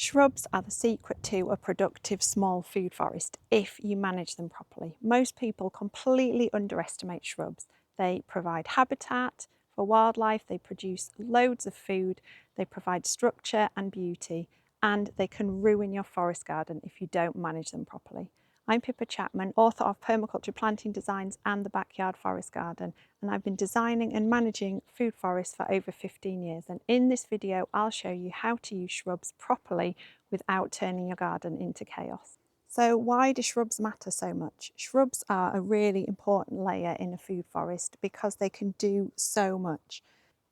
Shrubs are the secret to a productive small food forest if you manage them properly. Most people completely underestimate shrubs. They provide habitat for wildlife, they produce loads of food, they provide structure and beauty, and they can ruin your forest garden if you don't manage them properly. I'm Pippa Chapman, author of Permaculture Planting Designs and the Backyard Forest Garden, and I've been designing and managing food forests for over 15 years. And in this video, I'll show you how to use shrubs properly without turning your garden into chaos. So why do shrubs matter so much? Shrubs are a really important layer in a food forest because they can do so much.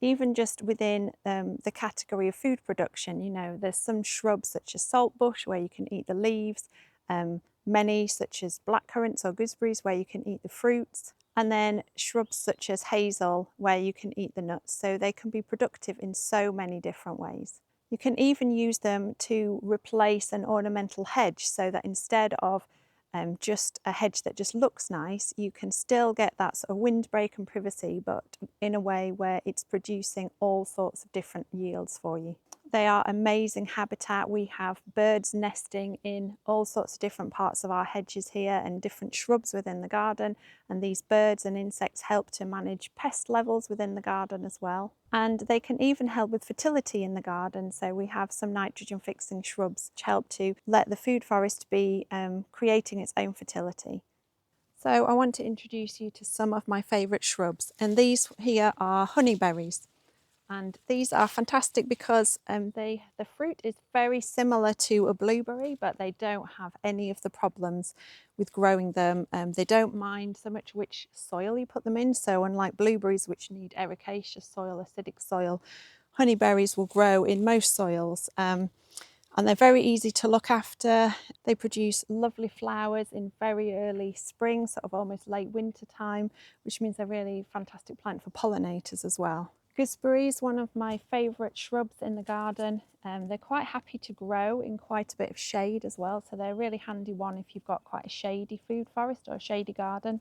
Even just within the category of food production, you know, there's some shrubs such as saltbush where you can eat the leaves, many such as blackcurrants or gooseberries where you can eat the fruits, and then shrubs such as hazel where you can eat the nuts. So they can be productive in so many different ways. You can even use them to replace an ornamental hedge so that instead of just a hedge that just looks nice, you can still get that sort of windbreak and privacy, but in a way where it's producing all sorts of different yields for you. They are amazing habitat. We have birds nesting in all sorts of different parts of our hedges here and different shrubs within the garden. And these birds and insects help to manage pest levels within the garden as well. And they can even help with fertility in the garden. So we have some nitrogen fixing shrubs which help to let the food forest be creating its own fertility. So I want to introduce you to some of my favourite shrubs. And these here are honeyberries. And these are fantastic because the fruit is very similar to a blueberry, but they don't have any of the problems with growing them. They don't mind so much which soil you put them in. So unlike blueberries, which need ericaceous soil, acidic soil, honeyberries will grow in most soils. And they're very easy to look after. They produce lovely flowers in very early spring, sort of almost late winter time, which means they're really fantastic plant for pollinators as well. Gooseberries, one of my favourite shrubs in the garden. They're quite happy to grow in quite a bit of shade as well, so they're a really handy one if you've got quite a shady food forest or a shady garden,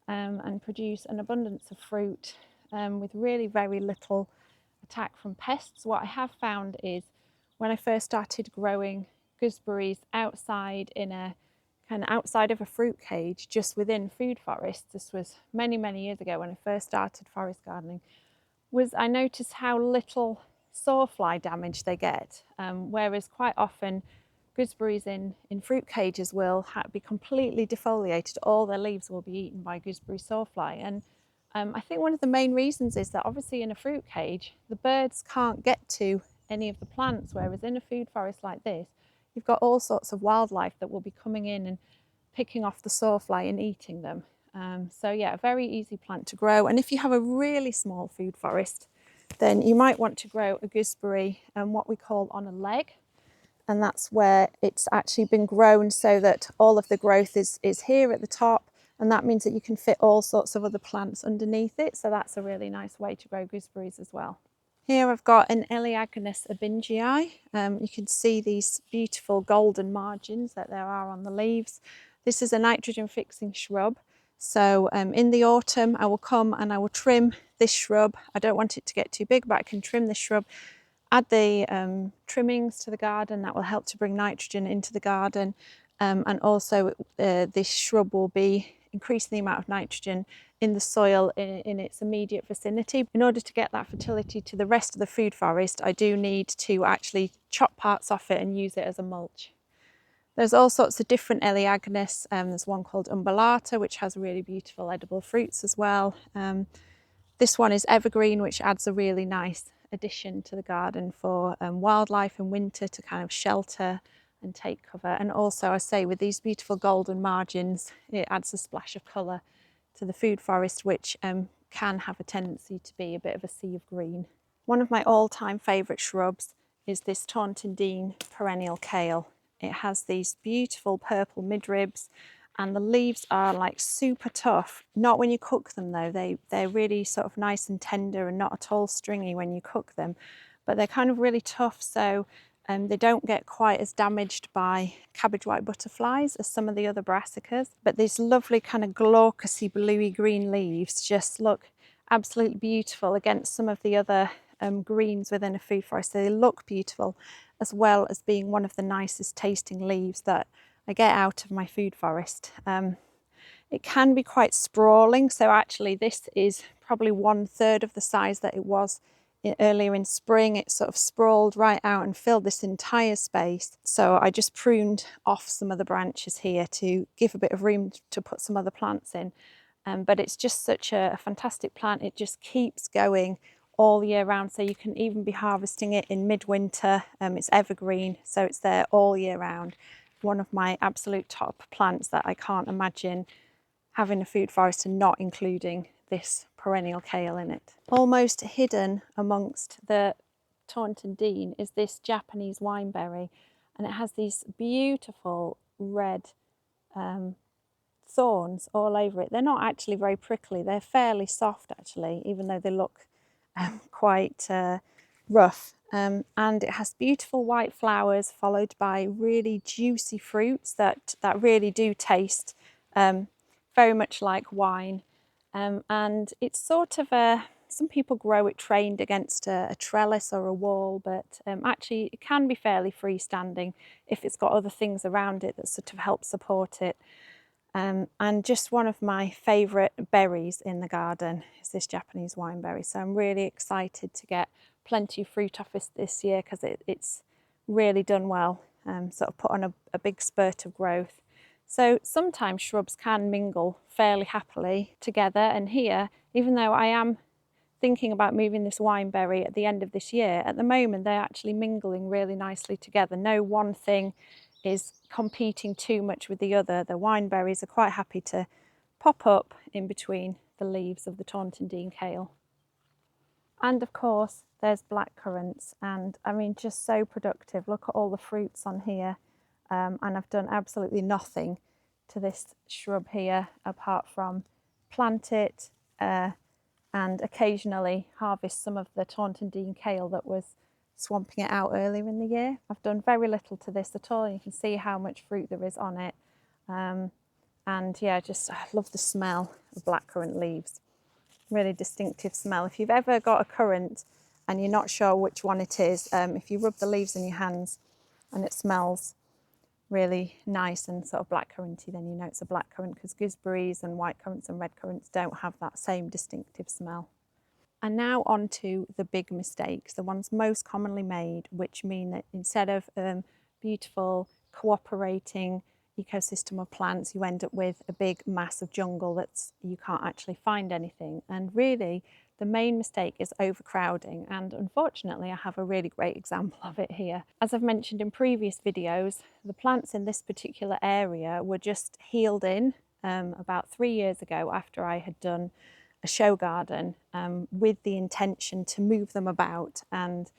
and produce an abundance of fruit with really very little attack from pests. What I have found is when I first started growing gooseberries outside in a kind of outside of a fruit cage just within food forests, this was many years ago when I first started forest gardening, was I noticed how little sawfly damage they get, whereas quite often gooseberries in fruit cages will be completely defoliated. All their leaves will be eaten by gooseberry sawfly. And I think one of the main reasons is that obviously in a fruit cage, the birds can't get to any of the plants, whereas in a food forest like this, you've got all sorts of wildlife that will be coming in and picking off the sawfly and eating them. So yeah, a very easy plant to grow. And if you have a really small food forest, then you might want to grow a gooseberry what we call on a leg. And that's where it's actually been grown so that all of the growth is here at the top. And that means that you can fit all sorts of other plants underneath it. So that's a really nice way to grow gooseberries as well. Here I've got an Elaeagnus abingii. You can see these beautiful golden margins that there are on the leaves. This is a nitrogen fixing shrub. So in the autumn I will come and I will trim this shrub. I don't want it to get too big, but I can trim this shrub, add the trimmings to the garden that will help to bring nitrogen into the garden, and also this shrub will be increasing the amount of nitrogen in the soil in its immediate vicinity. In order to get that fertility to the rest of the food forest, I do need to actually chop parts off it and use it as a mulch. There's all sorts of different Elaeagnus. There's one called umbellata, which has really beautiful edible fruits as well. This one is evergreen, which adds a really nice addition to the garden for wildlife in winter to kind of shelter and take cover. And also, I say, with these beautiful golden margins, it adds a splash of colour to the food forest, which can have a tendency to be a bit of a sea of green. One of my all-time favourite shrubs is this Taunton Dean perennial kale. It has these beautiful purple midribs and the leaves are like super tough. Not when you cook them though, they're really sort of nice and tender and not at all stringy when you cook them, but they're kind of really tough, so they don't get quite as damaged by cabbage white butterflies as some of the other brassicas. But these lovely kind of glaucous-y bluey green leaves just look absolutely beautiful against some of the other greens within a food forest. They look beautiful as well as being one of the nicest tasting leaves that I get out of my food forest. It can be quite sprawling, so actually this is probably 1/3 of the size that it was earlier in spring. It sort of sprawled right out and filled this entire space. So I just pruned off some of the branches here to give a bit of room to put some other plants in. But it's just such a fantastic plant. It just keeps going all year round, so you can even be harvesting it in midwinter. It's evergreen, so it's there all year round. One of my absolute top plants that I can't imagine having a food forest and not including this perennial kale in it. Almost hidden amongst the Taunton Dean is this Japanese wineberry, and it has these beautiful red thorns all over it. They're not actually very prickly, they're fairly soft actually, even though they look quite rough. And it has beautiful white flowers followed by really juicy fruits that really do taste very much like wine. And it's sort of some people grow it trained against a trellis or a wall, but actually it can be fairly freestanding if it's got other things around it that sort of help support it. And just one of my favourite berries in the garden is this Japanese wineberry. So I'm really excited to get plenty of fruit off this year because it's really done well, sort of put on a big spurt of growth. So sometimes shrubs can mingle fairly happily together, and here, even though I am thinking about moving this wineberry at the end of this year, at the moment they're actually mingling really nicely together. No one thing is competing too much with the other. The wineberries are quite happy to pop up in between the leaves of the Taunton Dean kale. And of course there's blackcurrants, and I mean just so productive. Look at all the fruits on here, and I've done absolutely nothing to this shrub here apart from plant it and occasionally harvest some of the Taunton Dean kale that was swamping it out earlier in the year. I've done very little to this at all. You can see how much fruit there is on it. And yeah, I love the smell of blackcurrant leaves. Really distinctive smell. If you've ever got a currant and you're not sure which one it is, if you rub the leaves in your hands and it smells really nice and sort of blackcurranty, then you know it's a blackcurrant, because gooseberries and white currants and red currants don't have that same distinctive smell. And now on to the big mistakes, the ones most commonly made, which mean that instead of beautiful cooperating ecosystem of plants, you end up with a big mass of jungle that's you can't actually find anything. And really the main mistake is overcrowding, and unfortunately I have a really great example of it here. As I've mentioned in previous videos, the plants in this particular area were just healed in about 3 years ago after I had done a show garden with the intention to move them about, and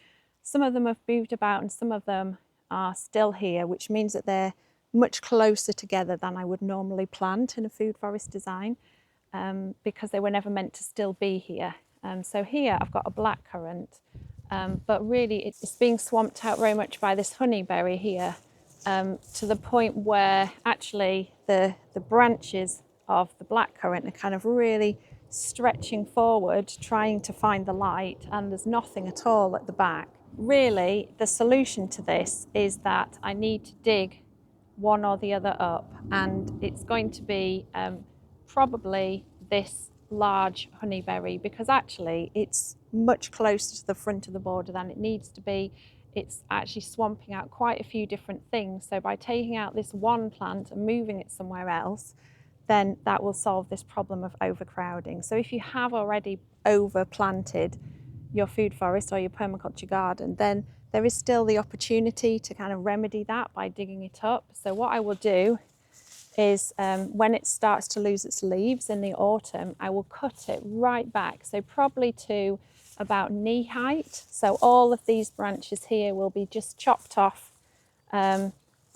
some of them have moved about and some of them are still here, which means that they're much closer together than I would normally plant in a food forest design, because they were never meant to still be here. So here I've got a blackcurrant, but really it's being swamped out very much by this honeyberry here, to the point where actually the branches of the blackcurrant are kind of really stretching forward, trying to find the light, and there's nothing at all at the back. Really, the solution to this is that I need to dig one or the other up, and it's going to be probably this large honeyberry, because actually it's much closer to the front of the border than it needs to be. It's actually swamping out quite a few different things, so by taking out this one plant and moving it somewhere else, then that will solve this problem of overcrowding. So if you have already overplanted your food forest or your permaculture garden, then there is still the opportunity to kind of remedy that by digging it up. So what I will do is when it starts to lose its leaves in the autumn, I will cut it right back, so probably to about knee height. So all of these branches here will be just chopped off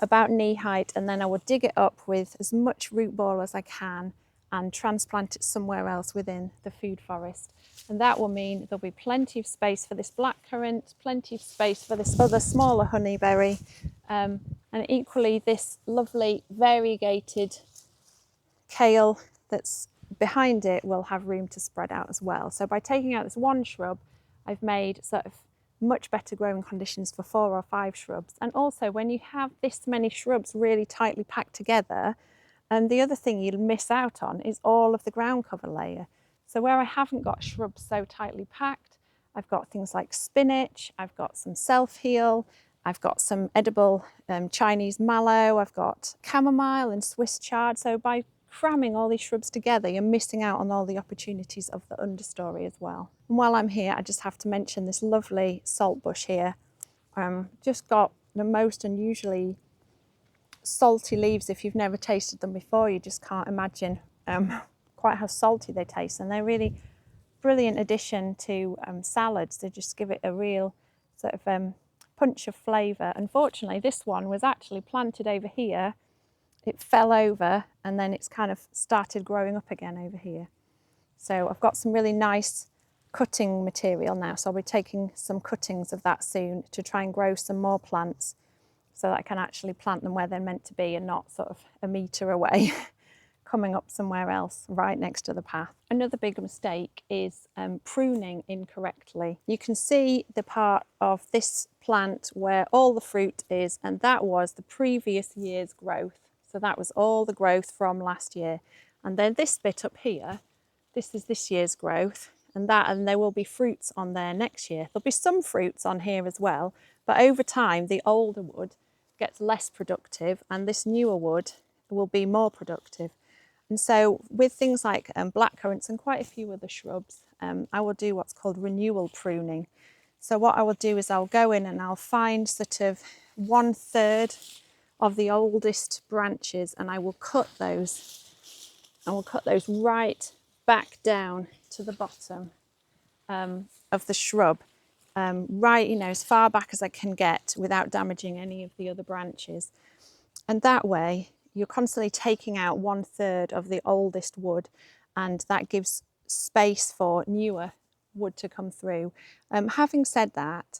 about knee height, and then I will dig it up with as much root ball as I can and transplant it somewhere else within the food forest. And that will mean there'll be plenty of space for this blackcurrant, plenty of space for this other smaller honeyberry, and equally this lovely variegated kale that's behind it will have room to spread out as well. So by taking out this one shrub, I've made sort of much better growing conditions for 4 or 5 shrubs. And also when you have this many shrubs really tightly packed together, and the other thing you'll miss out on is all of the ground cover layer. So where I haven't got shrubs so tightly packed, I've got things like spinach, I've got some self-heal, I've got some edible Chinese mallow, I've got chamomile and Swiss chard. So by cramming all these shrubs together, you're missing out on all the opportunities of the understory as well. And while I'm here, I just have to mention this lovely salt bush here. Just got the most unusually salty leaves. If you've never tasted them before, you just can't imagine quite how salty they taste, and they're really brilliant addition to salads. They just give it a real sort of punch of flavour. Unfortunately, this one was actually planted over here. It fell over and then it's kind of started growing up again over here. So I've got some really nice cutting material now, so I'll be taking some cuttings of that soon to try and grow some more plants so that I can actually plant them where they're meant to be and not sort of a metre away coming up somewhere else right next to the path. Another big mistake is pruning incorrectly. You can see the part of this plant where all the fruit is, and that was the previous year's growth. So that was all the growth from last year. And then this bit up here, this is this year's growth, and there will be fruits on there next year. There'll be some fruits on here as well, but over time the older wood gets less productive and this newer wood will be more productive. And so with things like blackcurrants and quite a few other shrubs, I will do what's called renewal pruning. So what I will do is I'll go in and I'll find sort of 1/3 of the oldest branches, and I will cut those. I will cut those right back down to the bottom of the shrub, right, as far back as I can get without damaging any of the other branches. And that way you're constantly taking out 1/3 of the oldest wood, and that gives space for newer wood to come through. Having said that,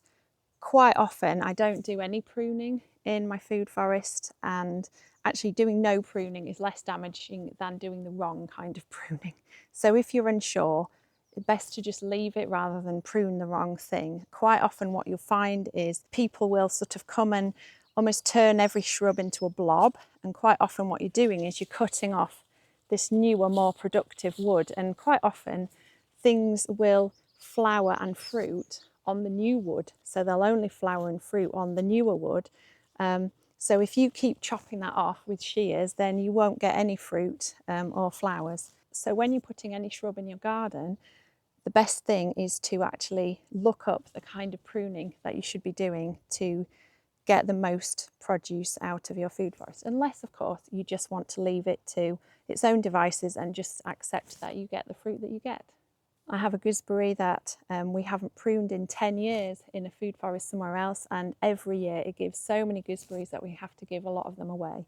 quite often I don't do any pruning in my food forest, and actually doing no pruning is less damaging than doing the wrong kind of pruning. So if you're unsure, it's best to just leave it rather than prune the wrong thing. Quite often what you'll find is people will sort of come and almost turn every shrub into a blob, and quite often what you're doing is you're cutting off this newer, more productive wood, and quite often things will flower and fruit on the new wood, so they'll only flower and fruit on the newer wood. So if you keep chopping that off with shears, then you won't get any fruit or flowers. So when you're putting any shrub in your garden, the best thing is to actually look up the kind of pruning that you should be doing to get the most produce out of your food forest, unless of course you just want to leave it to its own devices and just accept that you get the fruit that you get. I have a gooseberry that we haven't pruned in 10 years in a food forest somewhere else, and every year it gives so many gooseberries that we have to give a lot of them away.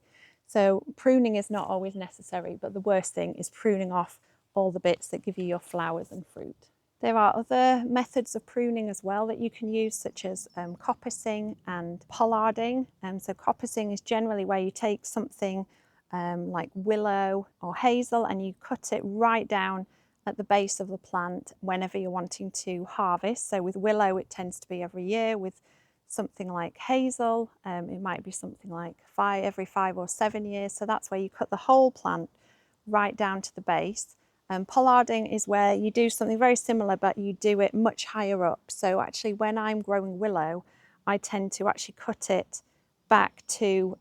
So pruning is not always necessary, but the worst thing is pruning off all the bits that give you your flowers and fruit. There are other methods of pruning as well that you can use, such as coppicing and pollarding. So coppicing is generally where you take something like willow or hazel and you cut it right down at the base of the plant whenever you're wanting to harvest. So with willow it tends to be every year. With something like hazel it might be something like every 5 or 7 years. So that's where you cut the whole plant right down to the base. Pollarding is where you do something very similar, but you do it much higher up. So actually when I'm growing willow, I tend to actually cut it back to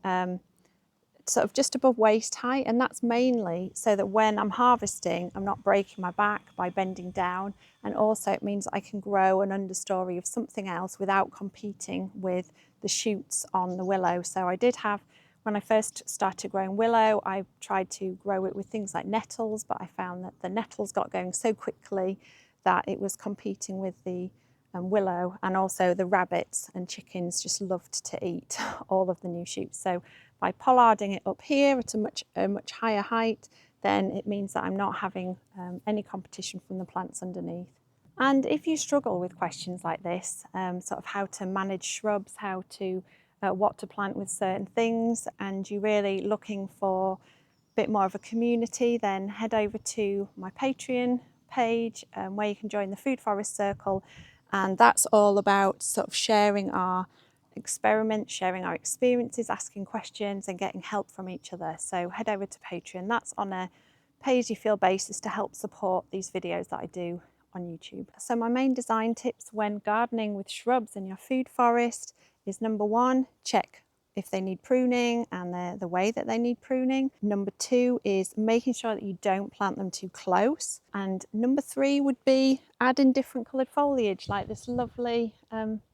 sort of just above waist height, and that's mainly so that when I'm harvesting I'm not breaking my back by bending down, and also it means I can grow an understory of something else without competing with the shoots on the willow. So I did have, when I first started growing willow, I tried to grow it with things like nettles, but I found that the nettles got going so quickly that it was competing with the willow, and also the rabbits and chickens just loved to eat all of the new shoots. So by pollarding it up here at a much higher height, then it means that I'm not having any competition from the plants underneath. And if you struggle with questions like this, sort of how to manage shrubs, how to what to plant with certain things, and you're really looking for a bit more of a community, then head over to my Patreon page where you can join the Food Forest Circle, And that's all about sort of sharing our experiments, sharing our experiences, asking questions and getting help from each other. So head over to Patreon. That's on a pay-as-you-feel basis to help support these videos that I do on YouTube. So my main design tips when gardening with shrubs in your food forest is number one, check if they need pruning and the way that they need pruning. Number two is making sure that you don't plant them too close. And number three would be adding different coloured foliage like this lovely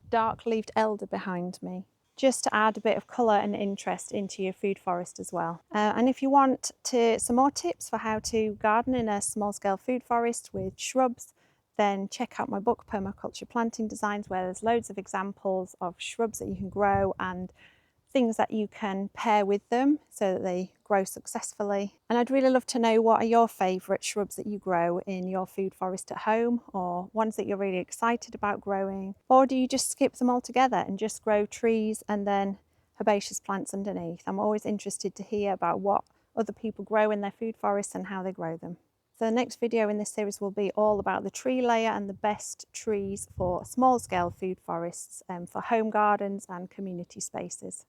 dark-leaved elder behind me, just to add a bit of colour and interest into your food forest as well. And if you want some more tips for how to garden in a small-scale food forest with shrubs, then check out my book, Permaculture Planting Designs, where there's loads of examples of shrubs that you can grow and things that you can pair with them so that they grow successfully. And I'd really love to know, what are your favourite shrubs that you grow in your food forest at home, or ones that you're really excited about growing? Or do you just skip them all together and just grow trees and then herbaceous plants underneath? I'm always interested to hear about what other people grow in their food forests and how they grow them. So the next video in this series will be all about the tree layer and the best trees for small-scale food forests, for home gardens and community spaces.